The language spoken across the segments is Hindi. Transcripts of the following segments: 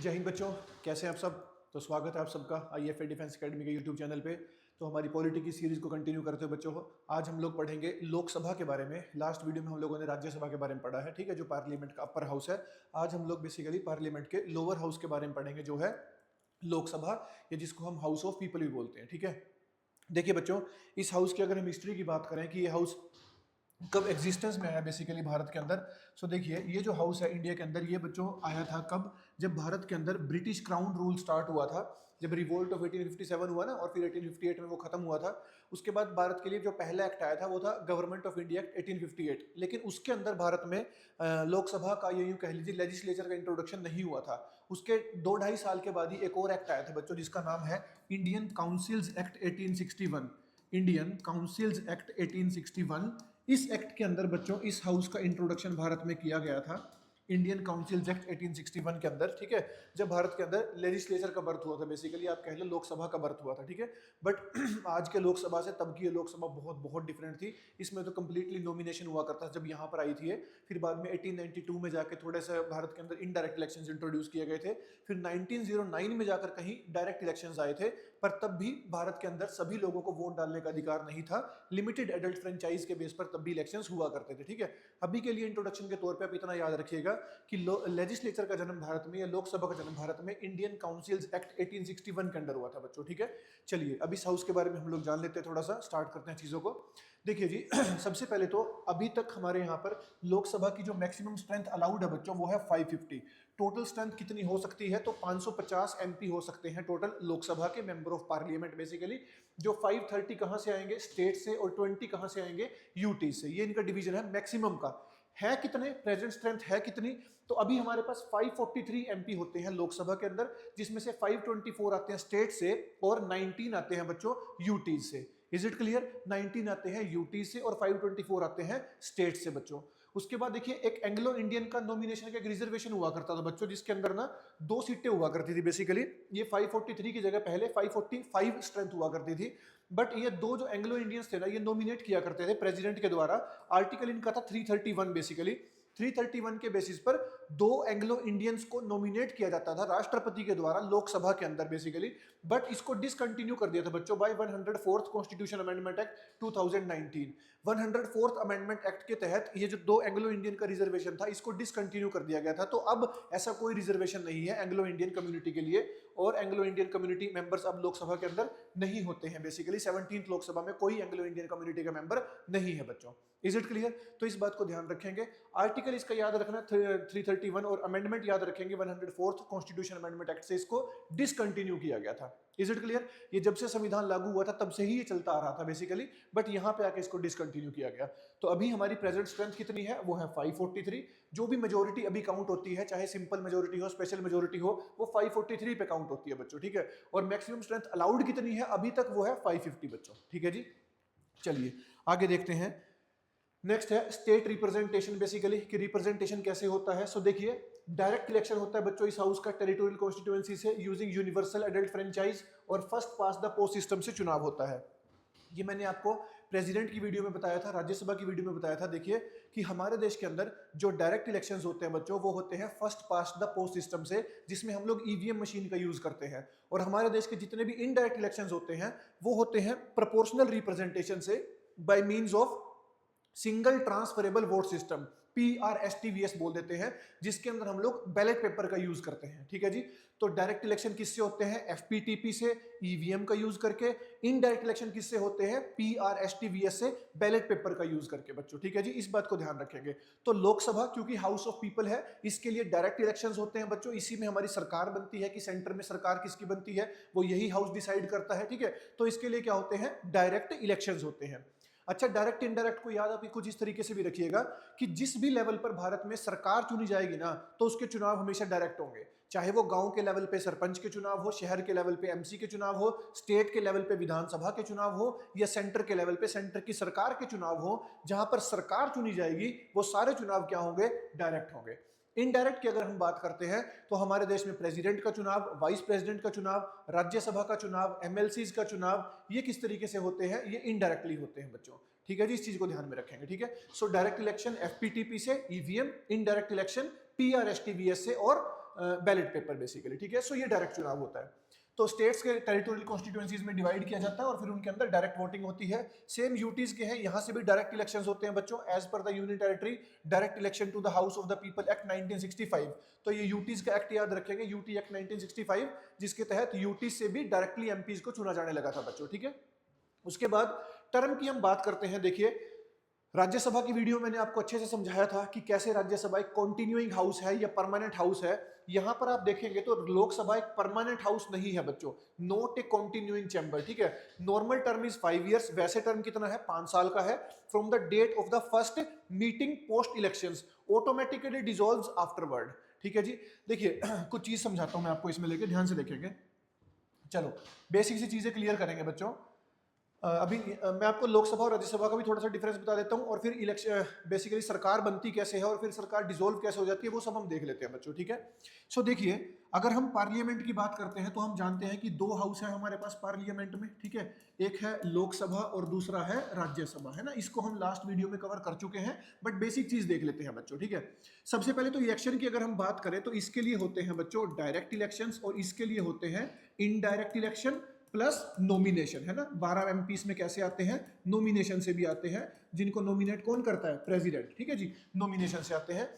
जय हिंद बच्चों, कैसे हैं आप सब। तो स्वागत है आप सबका IFA डिफेंस एकेडमी के यूट्यूब चैनल पे। तो हमारी पॉलिटी की सीरीज को कंटिन्यू करते हुए बच्चों, आज हम लोग पढ़ेंगे लोकसभा के बारे में। लास्ट वीडियो में हम लोगों ने राज्यसभा के बारे में पढ़ा है, ठीक है, जो पार्लियामेंट का अपर हाउस है। आज हम लोग बेसिकली पार्लियामेंट के लोअर हाउस के बारे में पढ़ेंगे, जो है लोकसभा, या जिसको हम हाउस ऑफ पीपल भी बोलते हैं, ठीक है। देखिए बच्चों, इस हाउस की अगर हम हिस्ट्री की बात करें कि ये हाउस कब एग्जिस्टेंस में आया बेसिकली भारत के अंदर। सो देखिए, ये जो हाउस है इंडिया के अंदर, ये बच्चों आया था कब, जब भारत के अंदर ब्रिटिश क्राउन रूल स्टार्ट हुआ था। जब रिवोल्ट ऑफ 1857 हुआ ना, और फिर 1858 में वो खत्म हुआ था। उसके बाद भारत के लिए जो पहला एक्ट आया था वो था गवर्नमेंट ऑफ इंडिया एक्ट 1858। लेकिन उसके अंदर भारत में लोकसभा का, ये यूं कह लीजिए लेजिस्लेचर का इंट्रोडक्शन नहीं हुआ था। उसके 2-2.5 साल के बाद ही एक और एक्ट आया था बच्चों, जिसका नाम है Indian councils act 1861। Indian councils act 1861। इस एक्ट के अंदर बच्चों इस हाउस का इंट्रोडक्शन भारत में किया गया था, इंडियन काउंसिल्स एक्ट 1861 के अंदर, ठीक है। जब भारत के अंदर लेजिस्लेचर का बर्थ हुआ था, बेसिकली आप कह लो लोकसभा का बर्थ हुआ था, ठीक है। बट आज के लोकसभा से तब की ये लोकसभा बहुत बहुत डिफरेंट थी। इसमें तो कंप्लीटली नॉमिनेशन हुआ करता था जब यहाँ पर आई थी ये। फिर बाद में 1892 में जाके थोड़े से भारत के अंदर इनडायरेक्ट इलेक्शंस इंट्रोड्यूस किए गए थे। फिर 1909 में जाकर कहीं डायरेक्ट इलेक्शंस आए थे, पर तब भी भारत के अंदर सभी लोगों को वोट डालने का अधिकार नहीं था। लिमिटेड एडल्ट फ्रेंचाइज के बेस पर तब भी इलेक्शंस हुआ करते थे, ठीक है। अभी के लिए इंट्रोडक्शन के तौर पे आप इतना याद रखिएगा कि लेजिस्लेचर का जन्म भारत में, या लोकसभा का जन्म भारत में इंडियन काउंसिल्स एक्ट 1861 के अंदर हुआ था बच्चों, ठीक है। चलिए अब इस हाउस के बारे में हम लोग जान लेते हैं, थोड़ा सा स्टार्ट करते हैं चीजों को। देखिए जी, सबसे पहले तो अभी तक हमारे यहाँ पर लोकसभा की जो मैक्सिमम स्ट्रेंथ अलाउड है बच्चों, वो है 550। टोटल स्ट्रेंथ कितनी हो सकती है, तो 550 MP हो सकते हैं टोटल लोकसभा के मेंबर ऑफ पार्लियामेंट बेसिकली। जो 530 कहां से आएंगे, स्टेट से, और 20 कहां से आएंगे, यूटी से। ये इनका डिवीजन है मैक्सिमम का। है कितने, प्रेजेंट स्ट्रेंथ है कितनी, तो अभी हमारे पास 543 MP होते हैं लोकसभा के अंदर, जिसमें से 524 आते हैं स्टेट से और 19 आते हैं बच्चों यूटी से। Is it clear? 19 आते हैं यूटी से और 524 आते हैं स्टेट से बच्चों। उसके बाद देखिए, एक एंग्लो इंडियन का नॉमिनेशन का एक रिजर्वेशन हुआ करता था बच्चों, जिसके अंदर ना 2 सीटें हुआ करती थी बेसिकली। ये 543 की जगह पहले 545 स्ट्रेंथ हुआ करती थी। बट ये दो जो एंग्लो इंडियंस थे ना, ये नॉमिनेट किया करते थे प्रेसिडेंट के द्वारा। आर्टिकल इनका था 331 बेसिकली। 331 के बेसिस पर 2 एंग्लो इंडियंस को नॉमिनेट किया जाता था राष्ट्रपति के द्वारा लोकसभा के अंदर बेसिकली। बट इसको डिसकंटिन्यू कर दिया था बच्चों by 104th constitution amendment act 2019। 104th amendment act के तहत ये जो 2 एंग्लो इंडियन का रिजर्वेशन था, इसको डिसकंटिन्यू कर दिया गया था। तो अब ऐसा कोई रिजर्वेशन नहीं है एंग्लो इंडियन कम्युनिटी के लिए, और एंग्लो इंडियन कम्युनिटी मेंबर्स अब लोकसभा के अंदर नहीं होते हैं बेसिकली। 17th लोकसभा में कोई एंग्लो इंडियन कम्युनिटी का मेंबर नहीं है बच्चों। Is it clear? तो इस बात को ध्यान रखेंगे। आर्टिकल इसका याद रखना 331, और अमेंडमेंट याद रखेंगे 104th कॉन्स्टिट्यूशन अमेंडमेंट एक्ट से इसको डिसकंटिन्यू किया गया था। Is it clear? ये जब से संविधान लागू हुआ था तब से ही ये चलता आ रहा था बेसिकली, बट यहां पे आके इसको डिसकंटिन्यू किया गया। तो अभी हमारी प्रेजेंट स्ट्रेंथ कितनी है, वो है 543। जो भी मेजोरिटी अभी काउंट होती है, चाहे सिंपल मेजोरिटी हो, स्पेशल मेजोरिटी हो, वो 543 पे काउंट होती है बच्चों, ठीक है। और मैक्सिमम स्ट्रेंथ अलाउड कितनी है अभी तक, वो है 550 बच्चों, ठीक है जी। चलिए आगे देखते हैं। नेक्स्ट है स्टेट रिप्रेजेंटेशन बेसिकली, कि रिप्रेजेंटेशन कैसे होता है। सो देखिए, डायरेक्ट इलेक्शन होता है बच्चों इस हाउस का टेरिटोरियल कॉन्स्टिट्यूएंसी से, यूजिंग यूनिवर्सल एडल्ट फ्रेंचाइज, और first pass the post system से चुनाव होता है। ये मैंने आपको प्रेसिडेंट की वीडियो में बताया था, राज्यसभा की वीडियो में बताया था। देखिए कि हमारे देश के अंदर जो डायरेक्ट इलेक्शंस होते हैं बच्चों, वो होते हैं first past the post system से, जिसमें हम लोग ईवीएम मशीन का यूज करते हैं। और हमारे देश के जितने भी इनडायरेक्ट इलेक्शंस होते हैं, वो होते हैं प्रोपोर्शनल रिप्रेजेंटेशन से, by means of single transferable vote system, PRSTVS बोल देते हैं, जिसके अंदर हम लोग बैलेट पेपर का यूज करते हैं, ठीक है जी। तो डायरेक्ट इलेक्शन किससे होते हैं, FPTP से, ईवीएम का यूज करके। इनडायरेक्ट इलेक्शन किससे होते हैं, PRSTVS से, बैलेट पेपर का यूज करके बच्चों, ठीक है जी। इस बात को ध्यान रखेंगे। तो लोकसभा क्योंकि हाउस ऑफ पीपल है, इसके लिए डायरेक्ट इलेक्शन होते हैं बच्चों। इसी में हमारी सरकार बनती है, कि सेंटर में सरकार किसकी बनती है, वो यही हाउस डिसाइड करता है, ठीक है। तो इसके लिए क्या होते हैं, डायरेक्ट इलेक्शन होते हैं। अच्छा, डायरेक्ट इनडायरेक्ट को याद आप कुछ इस तरीके से भी रखिएगा कि जिस भी लेवल पर भारत में सरकार चुनी जाएगी ना, तो उसके चुनाव हमेशा डायरेक्ट होंगे। चाहे वो गांव के लेवल पे सरपंच के चुनाव हो, शहर के लेवल पे MC के चुनाव हो, स्टेट के लेवल पे विधानसभा के चुनाव हो, या सेंटर के लेवल पे सेंटर की सरकार के चुनाव हो। जहां पर सरकार चुनी जाएगी वो सारे चुनाव क्या होंगे, डायरेक्ट होंगे। इनडायरेक्ट की अगर हम बात करते हैं, तो हमारे देश में प्रेसिडेंट का चुनाव, वाइस प्रेसिडेंट का चुनाव, राज्यसभा का चुनाव, MLCs का चुनाव, ये किस तरीके से होते हैं, ये इनडायरेक्टली होते हैं बच्चों, ठीक है जी। इस चीज को ध्यान में रखेंगे, ठीक है। सो डायरेक्ट इलेक्शन FPTP से, EVM, इनडायरेक्ट इलेक्शन PRSTVS से, और बैलेट पेपर बेसिकली, ठीक है। सो ये डायरेक्ट चुनाव होता है। तो स्टेट्स के टेरिटोरियल कॉन्स्टिट्यूएंसीज में डिवाइड किया जाता है और फिर उनके अंदर डायरेक्ट वोटिंग होती है। सेम यूटीज के हैं, यहाँ से भी डायरेक्ट इलेक्शंस होते हैं बच्चों, as per the union territory direct election to the house of the people act 1965। तो ये यूटीज का एक्ट याद रखेंगे, यूटी एक्ट 1965, जिसके तहत यूटी से भी डायरेक्टली एमपीज को चुना जाने लगा था बच्चों, ठीक है। उसके बाद टर्म की हम बात करते हैं। देखिए राज्यसभा की वीडियो मैंने आपको अच्छे से समझाया था कि कैसे राज्यसभा एक कॉन्टिन्यूइंग हाउस है या परमानेंट हाउस है। यहां पर आप देखेंगे तो लोकसभा एक परमानेंट हाउस नहीं है बच्चों, नॉट ए कॉन्टिन्यूइंग चैम्बर, ठीक है। नॉर्मल टर्म इज 5 इयर्स, वैसे टर्म कितना है, 5 साल का है। From the date of the first meeting post elections, automatically dissolves afterward, ठीक है जी। देखिए कुछ चीज समझाता हूं मैं आपको इसमें लेके, ध्यान से देखेंगे। चलो बेसिक सी चीजें क्लियर करेंगे बच्चों। अभी मैं आपको लोकसभा और राज्यसभा का भी थोड़ा सा डिफरेंस बता देता हूँ, और फिर इलेक्शन बेसिकली सरकार बनती कैसे है और फिर सरकार डिसॉल्व कैसे हो जाती है वो सब हम देख लेते हैं बच्चों, ठीक है। सो देखिए अगर हम पार्लियामेंट की बात करते हैं तो हम जानते हैं कि 2 हाउस है हमारे पास पार्लियामेंट में, ठीक है। एक है लोकसभा और दूसरा है राज्यसभा, है ना। इसको हम लास्ट वीडियो में कवर कर चुके हैं, बट बेसिक चीज देख लेते हैं बच्चों, ठीक है। सबसे पहले तो इलेक्शन की अगर हम बात करें तो इसके लिए होते हैं बच्चों डायरेक्ट इलेक्शंस और इसके लिए होते हैं इनडायरेक्ट इलेक्शन प्लस नॉमिनेशन, है ना। 12 एमपीस में कैसे आते हैं, नॉमिनेशन से भी आते हैं, जिनको नॉमिनेट कौन करता है, प्रेसिडेंट, ठीक है जी, नॉमिनेशन से आते हैं।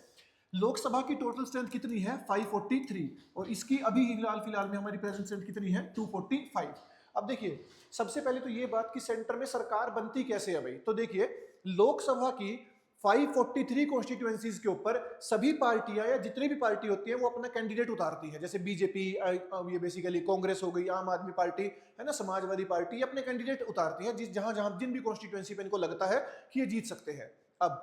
लोकसभा की टोटल स्ट्रेंथ कितनी है, 543, और इसकी अभी फिलहाल में हमारी प्रेजेंट स्ट्रेंथ कितनी है, 245। अब देखिए सबसे पहले तो ये बात कि सेंटर में सरकार बनती कैसे है भाई। तो देखिए लोकसभा की 543 कॉन्स्टिट्यूएंसीज के ऊपर सभी पार्टियां या जितनी भी पार्टी होती है वो अपना कैंडिडेट उतारती है। जैसे बीजेपी, ये बेसिकली कांग्रेस हो गई, आम आदमी पार्टी, है ना, समाजवादी पार्टी, अपने कैंडिडेट उतारती है जिन भी कॉन्स्टिट्यूएंसी पे इनको लगता है कि ये जीत सकते हैं। अब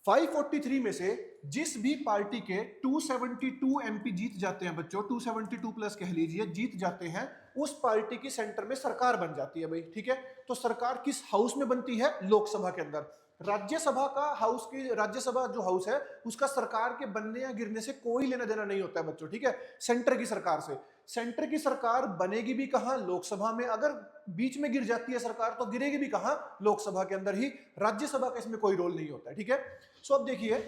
543 में से जिस भी पार्टी के 272 एमपी जीत जाते हैं बच्चों, 272 प्लस कह लीजिए, जीत जाते हैं, उस पार्टी की सेंटर में सरकार बन जाती है भाई, ठीक है। तो सरकार किस हाउस में बनती है, लोकसभा के अंदर। राज्यसभा का हाउस की राज्यसभा जो हाउस है उसका सरकार के बनने या गिरने से कोई लेना देना नहीं होता है बच्चों, ठीक है। सेंटर की सरकार से, सेंटर की सरकार बनेगी भी कहां, लोकसभा में। अगर बीच में गिर जाती है सरकार तो गिरेगी भी कहां, लोकसभा के अंदर ही। राज्यसभा का इसमें कोई रोल नहीं होता है, ठीक है। सो अब देखिए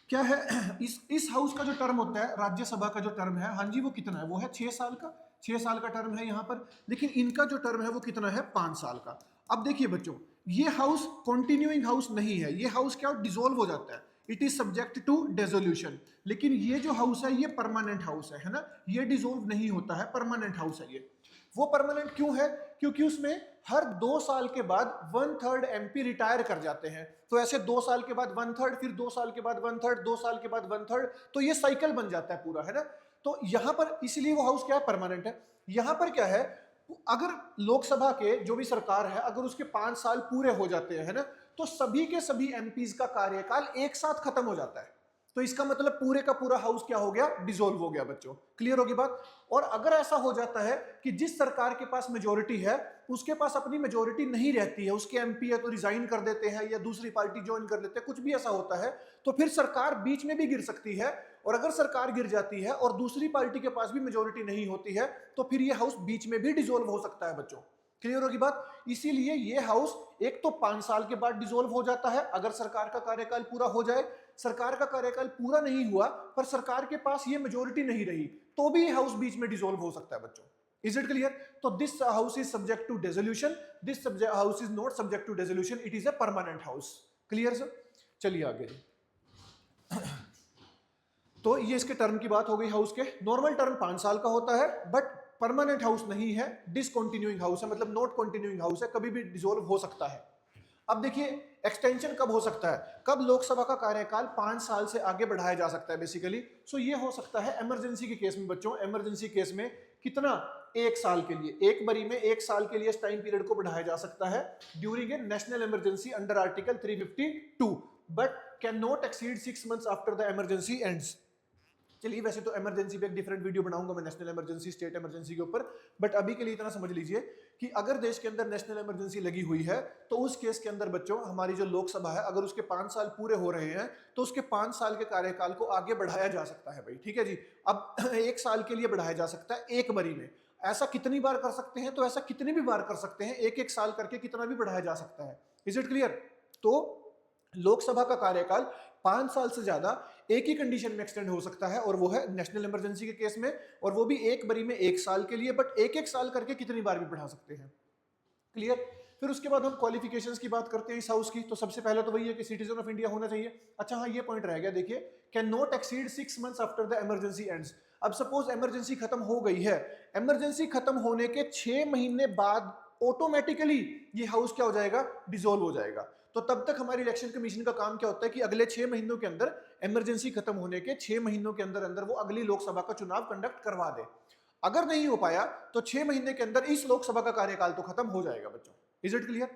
क्या है, इस हाउस का जो टर्म होता है, राज्यसभा का जो टर्म है, हाँ जी, वो कितना है, वो है 6 साल का। 6 साल का टर्म है यहाँ पर, लेकिन इनका जो टर्म है वो कितना है, 5 साल का। अब देखिए बच्चों ये हाउस कॉन्टिन्यूइंग हाउस नहीं है, ये हाउस क्या डिसॉल्व हो जाता है, it is subject to dissolution. लेकिन ये जो हाउस है ये परमानेंट हाउस है ना, ये डिसॉल्व नहीं होता है, परमानेंट हाउस है ये। वो परमानेंट क्यों है, क्योंकि उसमें हर 2 साल के बाद 1/3 एमपी रिटायर कर जाते हैं। तो ऐसे 2 साल के बाद 1/3, फिर 2 साल के बाद 1/3, 2 साल के बाद 1/3, तो ये साइकिल बन जाता है पूरा, है ना। तो यहां पर इसलिए वो हाउस क्या है, परमानेंट है। यहां पर क्या है, अगर लोकसभा के जो भी सरकार है अगर उसके 5 साल पूरे हो जाते हैं, है ना, तो सभी के सभी एमपीज का कार्यकाल एक साथ खत्म हो जाता है। तो इसका मतलब पूरे का पूरा हाउस क्या हो गया, डिसॉल्व हो गया बच्चों। क्लियर होगी बात। और अगर ऐसा हो जाता है कि जिस सरकार के पास मेजोरिटी है उसके पास अपनी मेजोरिटी नहीं रहती है, उसके एमपी या तो रिजाइन कर देते हैं या दूसरी पार्टी ज्वाइन कर लेते हैं, कुछ भी ऐसा होता है, तो फिर सरकार बीच में भी गिर सकती है। और अगर सरकार गिर जाती है और दूसरी पार्टी के पास भी मेजोरिटी नहीं होती है तो फिर ये हाउस बीच में भी डिसॉल्व हो सकता है बच्चों। क्लियर होगी बात। इसीलिए ये हाउस एक तो 5 साल के बाद डिसॉल्व हो जाता है अगर सरकार का कार्यकाल पूरा हो जाए। सरकार का कार्यकाल पूरा नहीं हुआ पर सरकार के पास ये मेजोरिटी नहीं रही तो भी ये हाउस बीच में डिसॉल्व हो सकता है बच्चों। Is it clear. तो this house is subject to dissolution, this house is not subject to dissolution, it is a permanent house. Clear sir. चलिए आगे। तो ये इसके टर्म की बात हो गई हाउस के। नॉर्मल टर्म 5 साल का होता है बट परमानेंट हाउस नहीं है, डिसकंटिन्यूइंग हाउस है, मतलब नॉट कंटिन्यूइंग हाउस है, कभी भी डिसॉल्व हो सकता है। अब देखिए एक्सटेंशन कब हो सकता है, कब लोकसभा का कार्यकाल 5 साल से आगे बढ़ाया जा सकता है बेसिकली। सो ये हो सकता है इमरजेंसी के केस में बच्चों। इमरजेंसी केस में कितना, 1 साल के लिए, एक बारी में 1 साल के लिए इस टाइम पीरियड को बढ़ाया जा सकता है during a national emergency under article 352 but can not exceed 6 months after the emergency ends. चलिए वैसे तो इमरजेंसी पे एक डिफरेंट वीडियो बनाऊंगा मैं, नेशनल इमरजेंसी, स्टेट इमरजेंसी के ऊपर, बट अभी के लिए इतना समझ लीजिए कि अगर देश के अंदर नेशनल इमरजेंसी लगी हुई है तो उस केस के अंदर बच्चों हमारी जो लोकसभा है अगर उसके 5 साल पूरे हो रहे हैं तो उसके 5 साल के कार्यकाल को आगे बढ़ाया जा सकता है भाई, ठीक है जी। अब 1 साल के लिए बढ़ाया जा सकता है एक बारी में। ऐसा कितनी बार कर सकते हैं, तो ऐसा कितनी भी बार कर सकते हैं, 1-1 साल करके कितना भी बढ़ाया जा सकता है। Is it clear. तो लोकसभा का कार्यकाल 5 साल से ज्यादा एक ही कंडीशन में एक्सटेंड हो सकता है, और वो है नेशनल इमरजेंसी के केस में, और वो भी एक बारी में 1 साल के लिए, बट एक एक साल करके कितनी बार भी बढ़ा सकते हैं। क्लियर। फिर उसके बाद हम क्वालिफिकेशंस की बात करते हैं इस हाउस की। तो सबसे पहले तो वही है कि सिटीजन ऑफ इंडिया होना चाहिए। अच्छा हाँ, ये पॉइंट रह गया, देखिए, can not exceed 6 months after the emergency ends. अब सपोज इमरजेंसी खत्म हो गई है, इमरजेंसी खत्म होने के 6 महीने बाद ऑटोमेटिकली ये हाउस क्या हो जाएगा, डिसॉल्व हो जाएगा। तो तब तक हमारी इलेक्शन कमीशन का काम क्या होता है कि अगले 6 महीनों के अंदर, इमरजेंसी खत्म होने के 6 महीनों के अंदर अंदर वो अगली लोकसभा का चुनाव कंडक्ट करवा दे। अगर नहीं हो पाया तो 6 महीने के अंदर इस लोकसभा का कार्यकाल तो खत्म हो जाएगा बच्चों। Is it clear?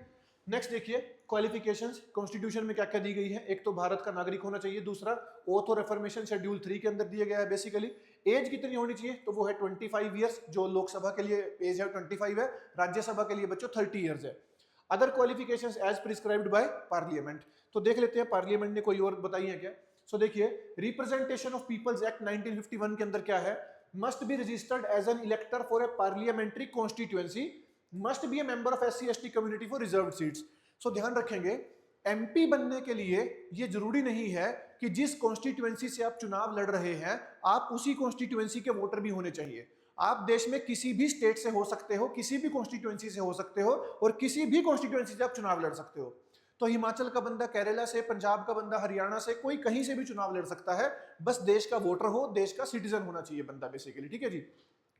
नेक्स्ट देखिए, क्वालिफिकेशंस कॉन्स्टिट्यूशन में क्या क्या दी गई है। एक तो भारत का नागरिक होना चाहिए, दूसरा ओथ और रेफर्मेशन शेड्यूल 3 के अंदर दिया गया है। बेसिकली एज कितनी होनी चाहिए, तो वो है 25 ईयर्स। जो लोकसभा के लिए एज है 25 है, राज्यसभा के लिए बच्चों 30 ईयर्स है। Other qualifications as prescribed by parliament. तो देख लेते हैं पार्लियामेंट ने कोई और बताई है क्या। सो देखिए, रिप्रेजेंटेशन ऑफ पीपल्स एक्ट 1951 के अंदर क्या है, must be registered as an elector for a parliamentary constituency, must be a member of SC/ST community for reserved seats। so ध्यान रखेंगे, एमपी बनने के लिए ये जरूरी नहीं है कि जिस कॉन्स्टिट्यूएंसी से आप चुनाव लड़ रहे हैं आप उसी कॉन्स्टिट्यूएंसी के वोटर भी होने चाहिए। आप देश में किसी भी स्टेट से हो सकते हो, किसी भी कॉन्स्टिट्यूएंसी से हो सकते हो, और किसी भी कॉन्स्टिट्यूएंसी से आप चुनाव लड़ सकते हो। तो हिमाचल का बंदा केरला से, पंजाब का बंदा हरियाणा से, कोई कहीं से भी चुनाव लड़ सकता है, बस देश का वोटर हो, देश का सिटीजन होना चाहिए बंदा बेसिकली। ठीक है जी।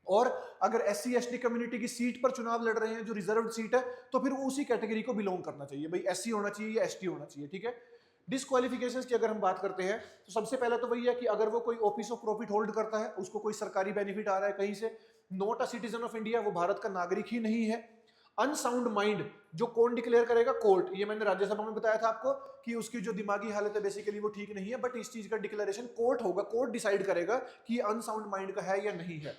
और अगर SC/ST कम्युनिटी की सीट पर चुनाव लड़ रहे हैं जो रिजर्व्ड सीट है, तो फिर वो उसी कैटेगरी को बिलोंग करना चाहिए, भाई SC होना चाहिए या ST होना चाहिए। ठीक है। डिस्क्वालिफिकेशंस की अगर हम बात करते हैं तो सबसे पहले तो वही है कि अगर वो कोई ऑफिस ऑफ प्रॉफिट होल्ड करता है, उसको कोई सरकारी बेनिफिट आ रहा है कहीं से, not a citizen of India, वो भारत का नागरिक ही नहीं है। अनसाउंड माइंड जो कौन डिक्लेयर करेगा, कोर्ट। ये मैंने राज्यसभा में बताया था आपको कि उसकी जो दिमागी हालत है बेसिकली वो ठीक नहीं है, बट इस चीज का डिक्लेरेशन कोर्ट होगा, कोर्ट डिसाइड करेगा कि अनसाउंड माइंड का है या नहीं है।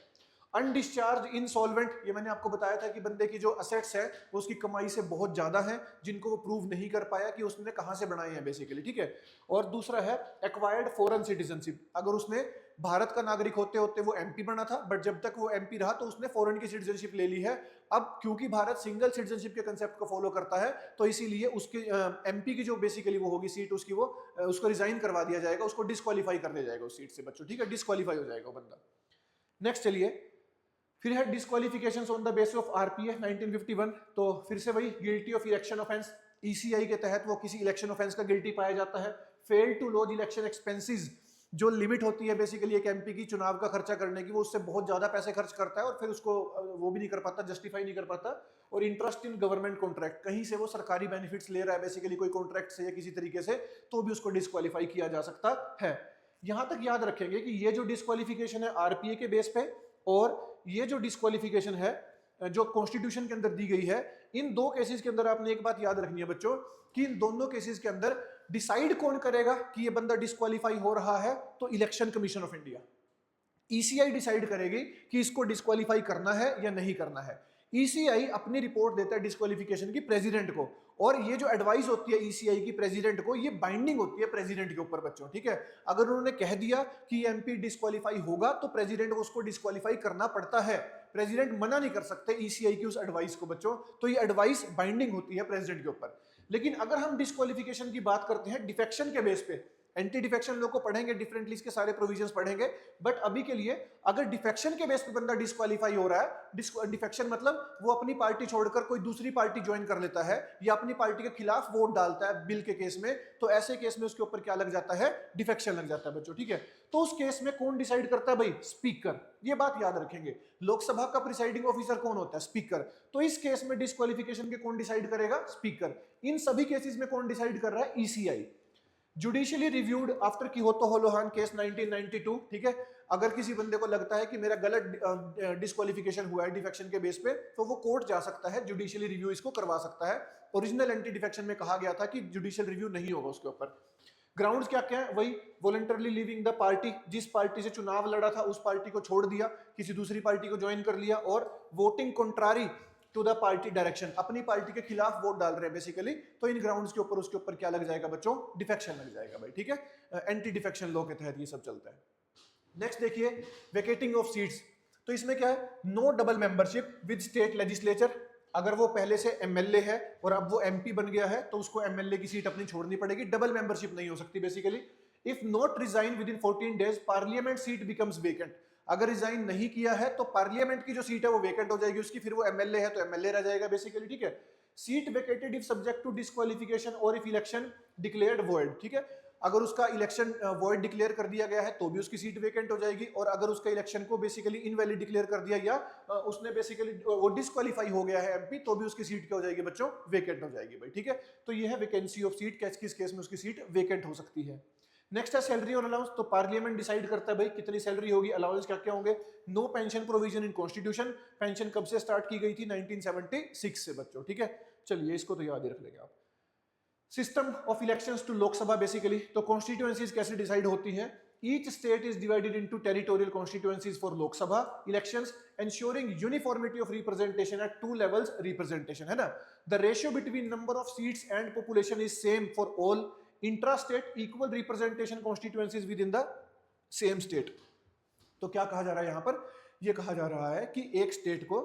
अनडिस्चार्ज इंसॉल्वेंट, ये मैंने आपको बताया था कि बंदे की जो असेट्स है वो उसकी कमाई से बहुत ज्यादा है, जिनको वो प्रूव नहीं कर पाया कि उसने कहां से बनाए हैं बेसिकली। ठीक है। और दूसरा है एक्वायर्ड फॉरेन सिटीजनशिप, अगर उसने भारत का नागरिक होते होते वो एमपी बना था, बट जब तक वो एमपी रहा तो उसने फॉरेन की सिटीजनशिप ले ली है। अब क्योंकि भारत सिंगल सिटीजनशिप के कंसेप्ट को फॉलो करता है, तो इसीलिए उसके एमपी की जो बेसिकली वो होगी सीट उसकी, वो उसको रिजाइन करवा दिया जाएगा, उसको डिस्क्वालीफाई कर दिया जाएगा उस सीट से बच्चों। ठीक है, डिस्क्वालीफाई हो जाएगा वो बंदा। नेक्स्ट चलिए, फिर है disqualifications on the basis of RPA 1951। तो फिर से वही, guilty of election offence, ECI के तहत वो किसी इलेक्शन ऑफेंस का गिल्टी पाया जाता है। Fail to lodge election expenses, जो लिमिट होती है बेसिकली एक एमपी की चुनाव का खर्चा करने की, वो उससे बहुत ज्यादा पैसे खर्च करता है और फिर उसको वो भी नहीं कर पाता, जस्टिफाई नहीं कर पाता। और इंटरेस्ट इन गवर्नमेंट कॉन्ट्रैक्ट, कहीं से वो सरकारी बेनिफिट्स ले रहा है बेसिकली कोई कॉन्ट्रैक्ट से या किसी तरीके से, तो भी उसको डिस्क्वालीफाई किया जा सकता है। यहां तक याद रखेंगे कि ये जो डिस्क्वालिफिकेशन है आरपीए के बेस पे, और ये जो डिस्क्वालिफिकेशन है जो कॉन्स्टिट्यूशन के अंदर दी गई है, इन दो केसेस के अंदर आपने एक बात याद रखनी है बच्चों कि इन दोनों केसेस के अंदर डिसाइड कौन करेगा कि ये बंदा डिस्क्वालीफाई हो रहा है, तो election commission of India, ECI decide करेगी कि इसको डिस्क्वालीफाई करना है या नहीं करना है। ईसीआई अपनी रिपोर्ट देता है डिस्क्वालिफिकेशन की प्रेसिडेंट को, और ये जो एडवाइस होती है ईसीआई की प्रेसिडेंट को, ये बाइंडिंग होती है प्रेसिडेंट के ऊपर बच्चों। ठीक है। अगर उन्होंने कह दिया कि एमपी डिस्क्वालीफाई होगा तो प्रेसिडेंट को उसको डिस्क्वालीफाई करना पड़ता है, प्रेसिडेंट मना नहीं कर सकते ईसीआई की उस एडवाइस को बच्चों। तो ये एडवाइस बाइंडिंग होती है प्रेसिडेंट के ऊपर। लेकिन अगर हम डिस्क्वालिफिकेशन की बात करते हैं डिफेक्शन के बेस पे, एंटी डिफेक्शन लोग को पढ़ेंगे डिफरेंटली, इसके सारे प्रोविजंस पढ़ेंगे, बट अभी के लिए अगर डिफेक्शन के बेस पे बंदा डिस्क्वालीफाई हो रहा है, डिफेक्शन मतलब वो अपनी पार्टी छोड़कर कोई दूसरी पार्टी ज्वाइन कर लेता है या अपनी पार्टी के खिलाफ वोट डालता है बिल के केस में, तो ऐसे केस में उसके ऊपर क्या लग जाता है, डिफेक्शन लग जाता है बच्चों। ठीक है। तो उस केस में कौन डिसाइड करता है भाई, स्पीकर। ये बात याद रखेंगे, लोकसभा का प्रिसाइडिंग ऑफिसर कौन होता है, स्पीकर। तो इस केस में डिस्क्वालिफिकेशन के कौन डिसाइड करेगा, स्पीकर। इन सभी केसेस में कौन डिसाइड कर रहा है, ECI. Judicially reviewed after Kihoto Hollohan case 1992। ठीक है। अगर किसी बंदे को लगता है कि मेरा गलत डिस्क्वालिफिकेशन हुआ है डिफेक्शन के बेस पे, तो वो कोर्ट जा सकता है, जुडिशियली रिव्यू इसको करवा सकता है। ओरिजिनल एंटी डिफेक्शन में कहा गया था कि जुडिशियल रिव्यू नहीं होगा उसके ऊपर। ग्राउंड्स क्या क्या है, वही वॉलंटरली लीविंग द पार्टी, जिस पार्टी से चुनाव लड़ा था उस पार्टी को छोड़ दिया, किसी दूसरी पार्टी को ज्वाइन कर लिया, और voting contrary to the party direction, अपनी पार्टी के खिलाफ वोट डाल रहे हैं बेसिकली, तो इन ग्राउंड्स के ऊपर उसके ऊपर क्या लग जाएगा बच्चों, डिफेक्शन लग जाएगा भाई। ठीक है। एंटी डिफेक्शन लॉ के तहत ये सब चलता है। नेक्स्ट देखिए, वेकेटिंग ऑफ सीट्स। तो इसमें क्या है, no double membership with state legislature. अगर वो पहले से एमएलए है और अब वो एमपी बन गया है तो उसको एमएलए की सीट अपनी छोड़नी पड़ेगी, डबल मेंबरशिप नहीं हो सकती basically. If not resign with in 14 days parliament seat becomes vacant. अगर रिजाइन नहीं किया है तो पार्लियामेंट की जो सीट है वो वेकेंट हो जाएगी उसकी, फिर वो एमएलए है तो एमएलए रह जाएगा बेसिकली, ठीक है। Seat vacated if subject to disqualification और इफ इलेक्शन डिक्लेयर्ड वॉइड, ठीक है। अगर उसका इलेक्शन वॉइड डिक्लेयर कर दिया गया है तो भी उसकी सीट वेकेंट हो जाएगी, और अगर उसका इलेक्शन को बेसिकली इनवैलिड डिक्लेयर कर दिया या उसने बेसिकली वो डिस्क्वालीफाई हो गया है एमपी, तो भी उसकी सीट क्या हो जाएगी बच्चों, वेकेंट हो जाएगी भाई, ठीक है। तो ये है वैकेंसी ऑफ सीट, किस केस में उसकी सीट वेकेंट हो सकती है। नेक्स्ट है सैलरी और अलाउंस। तो पार्लियामेंट डिसाइड करता है भाई कितनी सैलरी होगी, अलाउंस क्या क्या होंगे। No pension provision in constitution. Pension कब से स्टार्ट की गई थी, 1976 से बच्चों, ठीक है। चलिए इसको तो याद ही रख लेंगे आप। System of elections to Lok Sabha basically, तो कॉन्स्टिट्यूएंसीज कैसे डिसाइड होती हैं। Each state is divided into territorial constituencies for Lok Sabha elections, ensuring uniformity of representation at two levels representation, है ना। The ratio between number of seats and population is same for all intra-state equal representation constituencies within the same state। तो क्या कहा जा रहा है यहाँ पर, ये कहा जा रहा है कि एक स्टेट को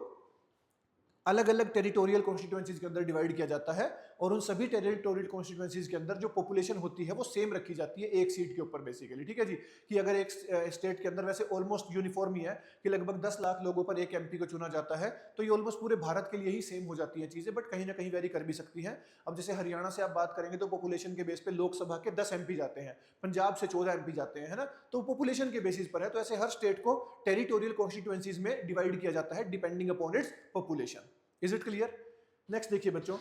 अलग अलग टेरिटोरियल कॉन्स्टिट्यूएंसीज के अंदर डिवाइड किया जाता है, और उन सभी टेरिटोरियल कॉन्स्टिट्यूएंसीज के अंदर जो पॉपुलेशन होती है वो सेम रखी जाती है एक सीट के ऊपर बेसिकली, ठीक है जी। कि अगर एक स्टेट के अंदर वैसे ऑलमोस्ट यूनिफॉर्म ही है कि लगभग 10 लाख लोगों पर एक एमपी को चुना जाता है, तो ये ऑलमोस्ट पूरे भारत के लिए ही सेम हो जाती है चीजें, बट कहीं ना कहीं वेरी कर भी सकती है। अब जैसे हरियाणा से आप बात करेंगे तो पॉपुलेशन के बेस पे लोकसभा के 10 एमपी जाते हैं, पंजाब से 14 एमपी जाते हैं, है ना। तो पॉपुलेशन के बेसिस पर है, तो ऐसे हर स्टेट को टेरिटोरियल कॉन्स्टिट्यूएंसीज में डिवाइड किया जाता है depending upon its population. Is it clear. Next देखिए बच्चों,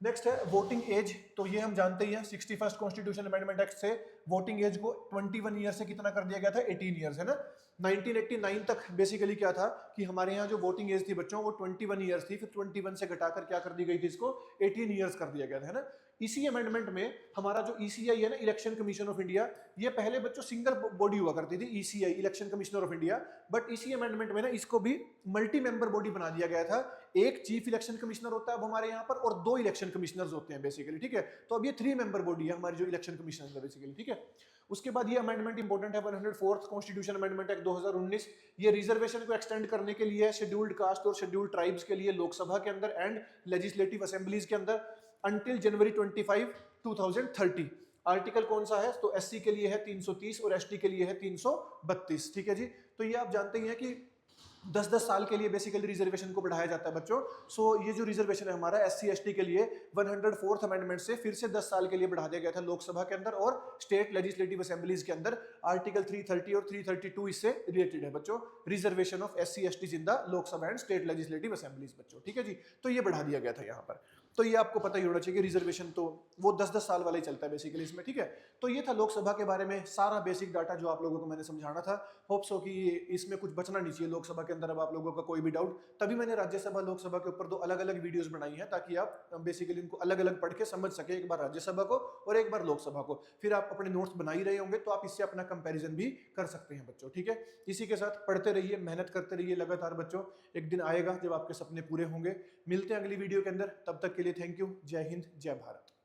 नेक्स्ट है वोटिंग एज। तो ये हम जानते ही हैं 61st कॉन्स्टिट्यूशन अमेंडमेंट एक्ट से वोटिंग एज को 21 ईयर से कितना कर दिया गया था, 18 ईयर्स, है ना। 1989 तक बेसिकली क्या था कि हमारे यहाँ जो वोटिंग एज थी बच्चों वो 21 ईयर्स थी, फिर 21 से घटाकर क्या कर दी गई थी, इसको 18 ईयर्स कर दिया गया था, है ना। इसी अमेंडमेंट में हमारा जो ईसीआई है ना, इलेक्शन कमीशन ऑफ इंडिया, ये पहले बच्चों सिंगल बॉडी हुआ करती थी ECI, election commissioner of India, but इसी अमेंडमेंट में ना इसको भी मल्टी मेंबर बॉडी बना दिया गया था। एक चीफ इलेक्शन कमिश्नर होता है अब हमारे यहाँ पर, और 2 इलेक्शन कमिश्नर्स होते हैं बेसिकली, ठीक है। तो अब ये 3 मेंबर बॉडी है हमारी जो इलेक्शन कमिश्नर है बेसिकली, ठीक है। उसके बाद ये अमेंडमेंट इंपॉर्टेंट है 104th कॉन्स्टिट्यूशन अमेंडमेंट एक्ट 2019। ये रिजर्वेशन को एक्सटेंड करने के लिए शेड्यूल्ड कास्ट और शेड्यूल्ड ट्राइब्स के लिए लोकसभा के अंदर एंड लेजिस्लेटिव असेंबलीज के अंदर अंटिल जनवरी 25, 2030। आर्टिकल कौन सा है, तो एससी के लिए है 330 और एसटी के लिए है 332, ठीक है जी। तो ये आप जानते ही हैं कि 10-10 साल के लिए बेसिकली रिजर्वेशन को बढ़ाया जाता है बच्चों। सो ये जो रिजर्वेशन है हमारा एससी एसटी के लिए 104th अमेंडमेंट से फिर से 10 साल के लिए बढ़ा दिया गया था लोकसभा के अंदर और स्टेट लेजिस्लेटिव असेंबलीज के अंदर। आर्टिकल 330 और 332 इससे रिलेटेड है बच्चों, reservation of SC ST in the Lok Sabha and state legislative assemblies बच्चों, ठीक है जी। तो ये बढ़ा दिया गया था यहाँ पर, तो ये आपको पता ही होना चाहिए कि रिजर्वेशन तो वो 10-10 साल वाला ही चलता है बेसिकली इसमें, ठीक है। तो ये था लोकसभा के बारे में सारा बेसिक डाटा जो आप लोगों को मैंने समझाना था। होप सो कि इसमें कुछ बचना नहीं चाहिए लोकसभा के अंदर अब आप लोगों का कोई भी डाउट। तभी मैंने राज्यसभा लोकसभा के ऊपर 2 अलग अलग वीडियोस बनाई हैं ताकि आप बेसिकली इनको अलग अलग पढ़ के समझ सके, एक बार राज्यसभा को और एक बार लोकसभा को। फिर आप अपने नोट्स बना ही रहे होंगे तो आप इससे अपना कंपेरिजन भी कर सकते हैं बच्चों, ठीक है। इसी के साथ पढ़ते रहिए, मेहनत करते रहिए लगातार बच्चों, एक दिन आएगा जब आपके सपने पूरे होंगे। मिलते हैं अगली वीडियो के अंदर, तब तक के लिए थैंक यू। जय हिंद, जय भारत।